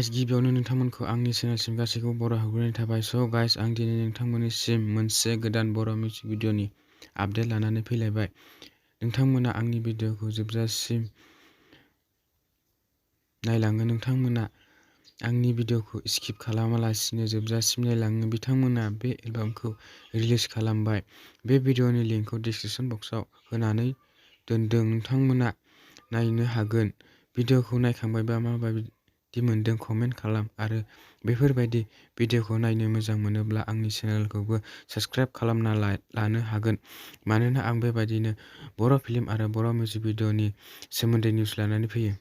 Guys गिबियावनो नोंथांमोनखौ आंनि चेनेलसिम गासैखौबो बर' हाबग्रोनाय थाबाय। स' गाइस आं दिनै नोंथांमोननिसिम मोनसे गोदान बर' मिउजिक भिडिअ'नि आपडेट लानानै फैलायबाय। नोंथांमोना आंनि भिडिअ'खौ जोबजासिम नायलाङो। नोंथांमोना आंनि भिडिअ'खौ स्किप खालामालासिनो जोबजासिम नायलाङो। बिथांमोना बे एलबामखौ रिलिज खालामबाय। बे भिडिअ'नि लिंकखौ डिसक्रिपशन बक्सआव होनानै दोनदों। नोंथांमोना नायनो हागोन। भिडिअ'खौ नायखांबायबा माबायदि मोनदों कमेन्ट खालाम आरो बेफोरबायदि भिडिअ'खौ नायनो मोजां मोनोब्ला आंनि चेनेलखौबो साबस्क्राइब खालामना लानो हागोन। मानोना आं बेबायदिनो बर' फिल्म आरो बर' मिउजिक भिडिअ'नि सोमोन्दै निउस लानानै फैयो।